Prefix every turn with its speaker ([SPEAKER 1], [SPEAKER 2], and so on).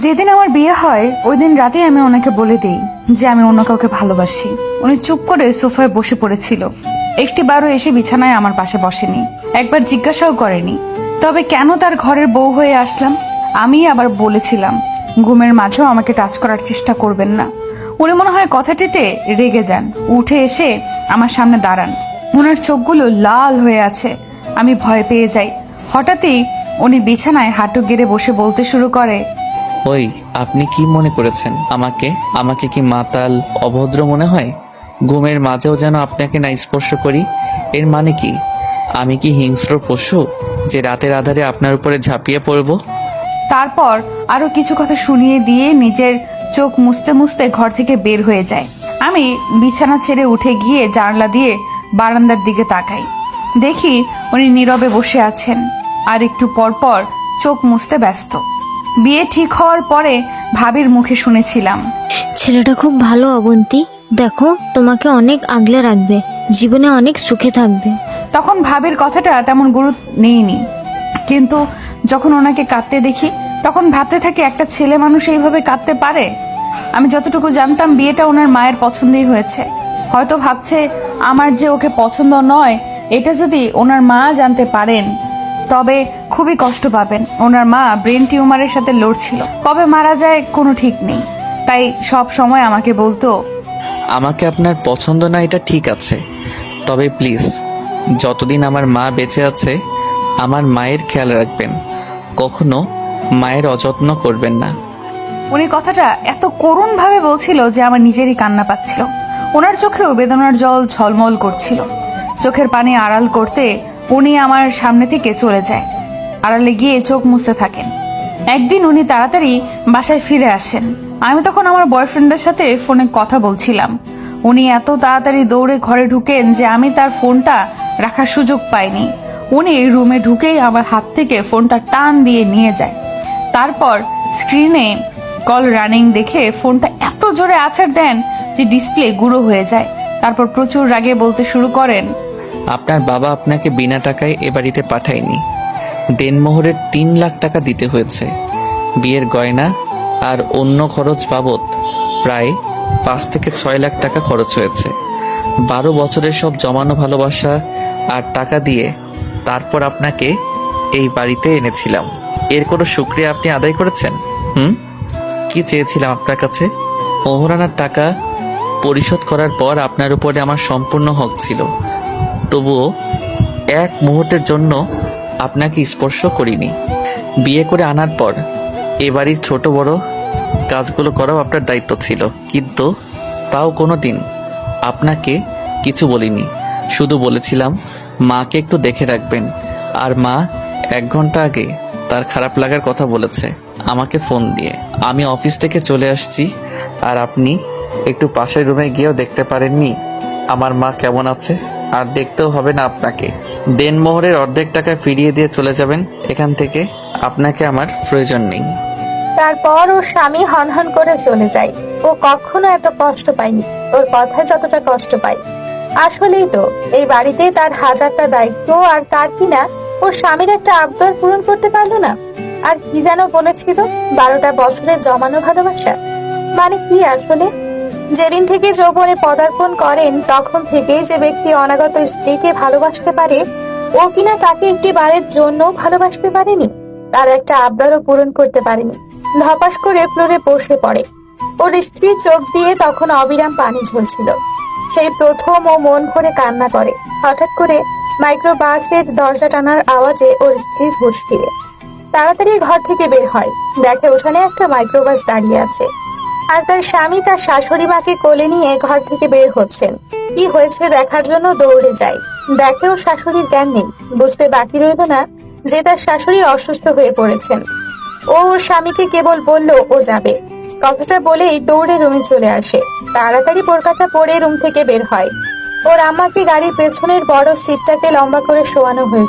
[SPEAKER 1] যেদিন আমার বিয়ে হয় ওই দিন রাতেই আমি ওনাকে বলে দিই যে আমি অন্য কাউকে ভালোবাসি। উনি চুপ করে সোফায় বসে পড়েছিল, একটিবারও এসে বিছানায় আমার পাশে বসেনি, একবার জিজ্ঞাসাও করেনি তবে কেন তার ঘরের বউ হয়ে আসলাম। আমি আবার বলেছিলাম ঘুমের মাঝেও আমাকে টাচ করার চেষ্টা করবেন না। উনি মনে হয় কথাটিতে রেগে যান, উঠে এসে আমার সামনে দাঁড়ান। ওনার চোখগুলো লাল হয়ে আছে, আমি ভয় পেয়ে যাই। হঠাৎই উনি বিছানায় হাঁটু গেড়ে বসে বলতে শুরু করে,
[SPEAKER 2] ওই আপনি কি মনে করেছেন আমাকে আমাকে কি মাতাল অভদ্র মনে হয়? ঘুমের মাঝেও যেন আপনাকে না স্পর্শ করি, এর মানে কি আমি কি হিংস্র পশু যে রাতের আধারে আপনার উপরে ঝাঁপিয়ে পড়ব?
[SPEAKER 1] তারপর আরো কিছু কথা শুনিয়ে দিয়ে নিজের চোখ মুছতে মুছতে ঘর থেকে বের হয়ে যায়। আমি বিছানা ছেড়ে উঠে গিয়ে জানলা দিয়ে বারান্দার দিকে তাকাই, দেখি উনি নীরবে বসে আছেন আর একটু পর পর চোখ মুছতে ব্যস্ত। বিয়ে ঠিক হওয়ার পরে ভাবির মুখে শুনেছিলাম,
[SPEAKER 3] ছেলেটা খুব ভালো অবন্তী, দেখো তোমাকে অনেক আগলে রাখবে, জীবনে অনেক সুখে থাকবে।
[SPEAKER 1] তখন ভাবির কথাটা তেমন গুরুত্ব নেইনি, কিন্তু যখন ওনাকে কাঁদতে দেখি তখন ভাবতে থাকি একটা ছেলে মানুষ এইভাবে কাঁদতে পারে। আমি যতটুকু জানতাম বিয়েটা ওনার মায়ের পছন্দেই হয়েছে। হয়তো ভাবছে আমার যে ওকে পছন্দ নয় এটা যদি ওনার মা জানতে পারেন তবে খুবই কষ্ট পাবেন। ওনার মা ব্রেন টিউমারের সাথে লড়ছিল, কবে মারা যায় কোনো ঠিক নেই, তাই সব সময় আমাকে বলতো,
[SPEAKER 2] আমাকে আপনার পছন্দ না এটা ঠিক আছে, তবে প্লিজ যতদিন আমার মা বেঁচে আছে আমার মায়ের খেয়াল রাখবেন, কখনো মায়ের অযত্ন করবেন না।
[SPEAKER 1] উনি কথাটা এত করুণ ভাবে বলছিল যে আমার নিজেরই কান্না পাচ্ছিল। ওনার চোখেও বেদনার জল ঝলমল করছিল। চোখের পানি আড়াল করতে উনি আমার সামনে থেকে চলে যায়, আড়ালে গিয়ে চোখ মুছতে থাকেন। একদিন উনি তাড়াতাড়ি বাসায় ফিরে আসেন। আমি তখন আমার বয়ফ্রেন্ডের সাথে ফোনে কথা বলছিলাম। উনি এত তাড়াতাড়ি দৌড়ে ঘরে ঢুকেন যে আমি তার ফোনটা রাখার সুযোগ পাইনি। উনি রুমে ঢুকেই আমার হাত থেকে ফোনটা টান দিয়ে নিয়ে যায়। তারপর স্ক্রিনে কল রানিং দেখে ফোনটা এত জোরে আছাড় দেন যে ডিসপ্লে গুঁড়ো হয়ে যায়। তারপর প্রচুর রাগে বলতে শুরু করেন,
[SPEAKER 2] আপনার বাবা আপনাকে বিনা টাকায় এ বাড়িতে পাঠায়নি, দেনমোহরের 3 লাখ টাকা দিতে হয়েছে। বিয়ের গয়না আর অন্য খরচ বাবদ প্রায় 5 থেকে 6 লাখ টাকা খরচ হয়েছে। 12 বছরের সব জমানো ভালোবাসা আর টাকা দিয়ে তারপর আপনাকে এই বাড়িতে এনেছিলাম। এর কোনো শুকরিয়া আপনি আদায় করেছেন? কি চেয়েছিলাম আপনার কাছে? মোহরানার টাকা পরিশোধ করার পর আপনার উপরে আমার সম্পূর্ণ হক ছিল, তবুও এক মুহূর্তের জন্য আপনাকে স্পর্শ করিনি। বিয়ে করে আনার পর এ বাড়ির ছোট বড় কাজগুলো করাও আপনার দায়িত্ব ছিল, কিন্তু তাও কোনো দিন আপনাকে কিছু বলিনি। শুধু বলেছিলাম মাকে একটু দেখে রাখবেন। আর মা 1 ঘন্টা আগে তার খারাপ লাগার কথা বলেছে আমাকে ফোন দিয়ে। আমি অফিস থেকে চলে আসছি আর আপনি একটু পাশের রুমে গিয়েও দেখতে পারেননি আমার মা কেমন আছে? আর দেখতেও হবে না আপনাকে। দেনমোহরের অর্ধেক টাকা ফিরিয়ে দিয়ে চলে যাবেন এখান থেকে, আপনাকে আমার প্রয়োজন নেই।
[SPEAKER 4] তারপর ওর স্বামী হনহন করে চলে যায়। ও কখনো এত কষ্ট পায়নি, ওর কথায় যতটা কষ্ট পায়। আসলেই তো এই বাড়িতে তার হাজারটা দায়িত্ব, আর তার কিনা ওর স্বামীর একটা আবদার পূরণ করতে পারলো না। আর কি যেন বলেছিল, 12টা বছরের জমানো ভালোবাসা মানে কি আসলে? যেদিন থেকে যৌবনে পদার্পণ করেন তখন থেকেই যে ব্যক্তি অনাগত স্ত্রীকে ভালোবাসতে পারে, ও কিনা তাকে একটি বারের জন্য ভালোবাসতে পারেনি, তার একটা আবদারও পূরণ করতে পারেনি। ধপাস করে ফ্লোরে বসে পড়ে। ওর স্ত্রী চোখ দিয়ে তখন অবিরাম পানি ঝরছিল। সেই প্রথম ও মন ভরে কান্না করে। হঠাৎ করে মাইক্রোবাসের দরজা টানার আওয়াজে ওর স্ত্রী হুঁশ ফিরে তাড়াতাড়ি ঘর থেকে বের হয়। দেখে উঠানে একটা মাইক্রোবাস দাঁড়িয়ে আছে, আর তার স্বামী তার শাশুড়ি মাকে কোলে নিয়ে ঘর থেকে বের হচ্ছেন। কি হয়েছে দেখার জন্য দৌড়ে যায়। দেখে ওর শাশুড়ির জ্ঞান নেই। বুঝতে বাকি রইল না যে তার শাশুড়ি অসুস্থ হয়ে পড়েছেন। ও ওর স্বামীকে কেবল বলল ও যাবে। কথাটা বলেই দৌড়ে রুমে চলে আসে। তাড়াতাড়ি বোরকাটা পরে রুম থেকে বের হয়। ওর আম্মাকে গাড়ির পেছনের বড় সিটটাতে লম্বা করে শোয়ানো হয়েছে।